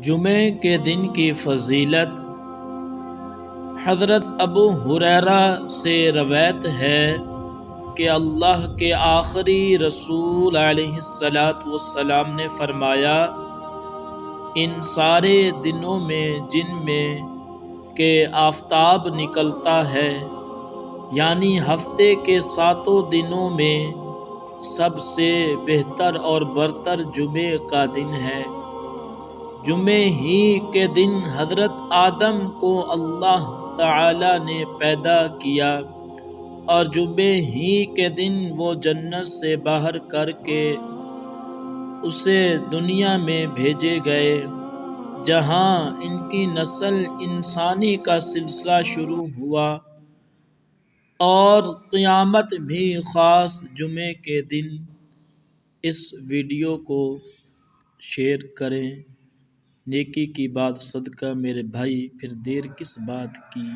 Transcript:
جمعے کے دن کی فضیلت حضرت ابو ہریرہ سے روایت ہے کہ اللہ کے آخری رسول علیہ السلام نے فرمایا، ان سارے دنوں میں جن میں کہ آفتاب نکلتا ہے، یعنی ہفتے کے 7 دنوں میں سب سے بہتر اور برتر جمعے کا دن ہے۔ جمعے ہی کے دن حضرت آدم کو اللہ تعالی نے پیدا کیا، اور جمعے ہی کے دن وہ جنت سے باہر کر کے اسے دنیا میں بھیجے گئے، جہاں ان کی نسل انسانی کا سلسلہ شروع ہوا، اور قیامت بھی خاص جمعے کے دن۔ اس ویڈیو کو شیئر کریں، نیکی کی بات صدقہ میرے بھائی، پھر دیر کس بات کی۔